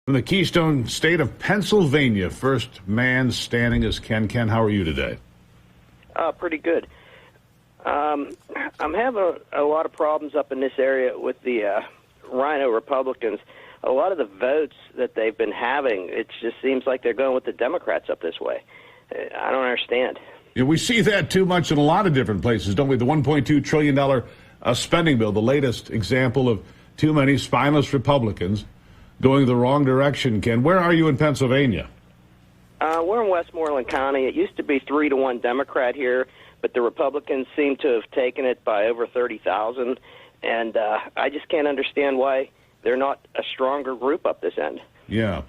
From the Keystone State of Pennsylvania, first man standing is Ken. Ken, how are you today? Pretty good. I'm having a lot of problems up in this area with the RINO Republicans. A lot of the votes that they've been having, it just seems like they're going with the Democrats up this way. I don't understand. Yeah, we see that too much in a lot of different places, don't we? The $1.2 trillion spending bill, the latest example of too many spineless Republicans going the wrong direction. Ken, where are you in Pennsylvania? We're in Westmoreland County. It used to be 3-1 Democrat here, but the Republicans seem to have taken it by over 30,000, and I just can't understand why they're not a stronger group up this end. Yeah.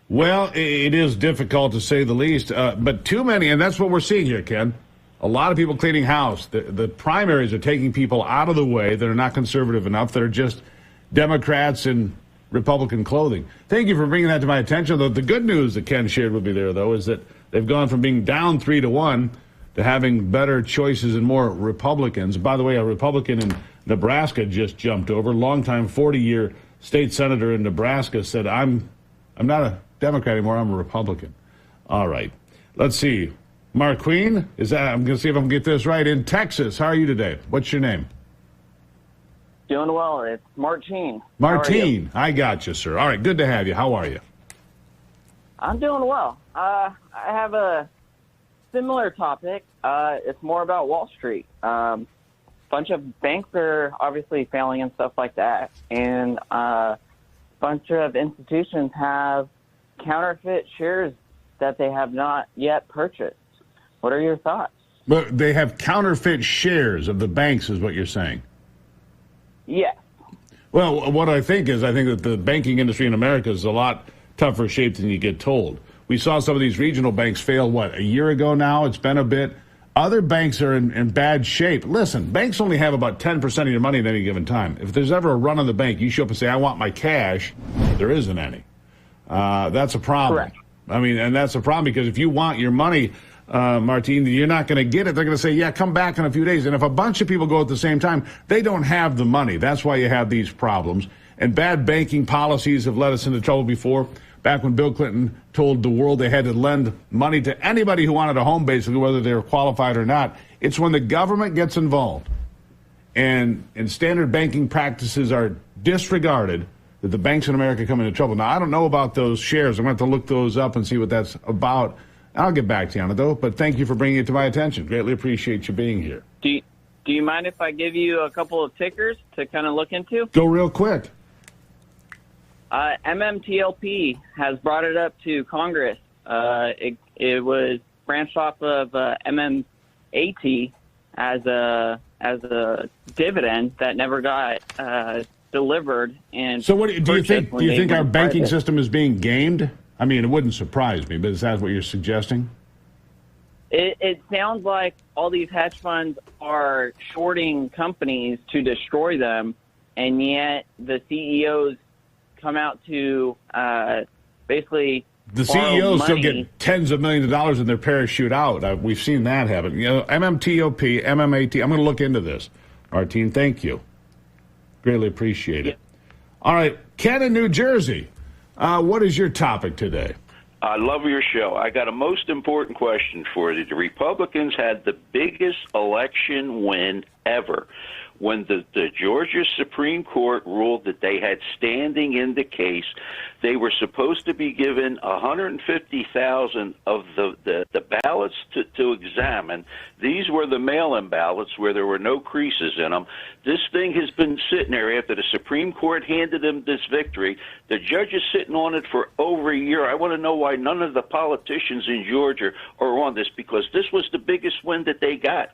Well, it is difficult to say the least, but too many, and that's what we're seeing here, Ken. A lot of people cleaning house. The primaries are taking people out of the way that are not conservative enough, that are just Democrats in Republican clothing. Thank you for bringing that to my attention. The good news that Ken shared with me there, though, is that they've gone from being down 3-1 to having better choices and more Republicans. By the way, a Republican in Nebraska just jumped over. Longtime 40-year state senator in Nebraska said, I'm not a Democrat anymore, I'm a Republican. All right. Let's see. Marqueen, I'm going to see if I can get this right. In Texas, how are you today? What's your name? Doing well. It's Martine. Martine, I got you, sir. All right, good to have you. How are you? I'm doing well. I have a similar topic. It's more about Wall Street. Bunch of banks are obviously failing and stuff like that, and a bunch of institutions have counterfeit shares that they have not yet purchased. What are your thoughts? But they have counterfeit shares of the banks, is what you're saying. Yes. Well, what I think that the banking industry in America is a lot tougher shape than you get told. We saw some of these regional banks fail, a year ago now? It's been a bit. Other banks are in bad shape. Listen, banks only have about 10% of your money at any given time. If there's ever a run on the bank, you show up and say, I want my cash, there isn't any. That's a problem. Correct. I mean, and that's a problem because if you want your money, Martine, you're not going to get it. They're going to say, yeah, come back in a few days. And if a bunch of people go at the same time, they don't have the money. That's why you have these problems. And bad banking policies have led us into trouble before. Back when Bill Clinton told the world they had to lend money to anybody who wanted a home, basically, whether they were qualified or not. It's when the government gets involved and standard banking practices are disregarded that the banks in America come into trouble. Now, I don't know about those shares. I'm going to have to look those up and see what that's about. I'll get back to you on it, though, but thank you for bringing it to my attention. Greatly appreciate you being here. Do you mind if I give you a couple of tickers to kind of look into? Go real quick. MMTLP has brought it up to Congress. It was branched off of MMAT as a dividend that never got delivered. And so, what do you think? Do you think our banking system is being gamed? I mean, it wouldn't surprise me, but is that what you're suggesting? It sounds like all these hedge funds are shorting companies to destroy them, and yet the CEOs come out to basically the CEOs still get tens of millions of dollars in their parachute out. We've seen that happen. You know, MMTOP, MMAT. I'm going to look into this. Martine, thank you. Greatly appreciate it. All right, Ken in New Jersey. What is your topic today? I love your show. I got a most important question for you. The Republicans had the biggest election win ever when the Georgia Supreme Court ruled that they had standing in the case. They were supposed to be given 150,000 of the ballots to examine. These were the mail-in ballots where there were no creases in them. This thing has been sitting there after the Supreme Court handed them this victory. The judge is sitting on it for over a year. I want to know why none of the politicians in Georgia are on this, because this was the biggest win that they got.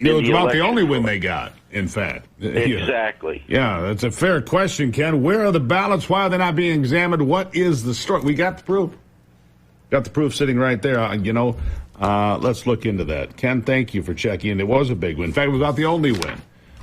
It was about the only win they got, in fact. Exactly. Yeah, that's a fair question, Ken. Where are the ballots? Why are they not being examined? What is the story? We got the proof. Got the proof sitting right there. Let's look into that. Ken, thank you for checking in. It was a big win. In fact, it was about the only win.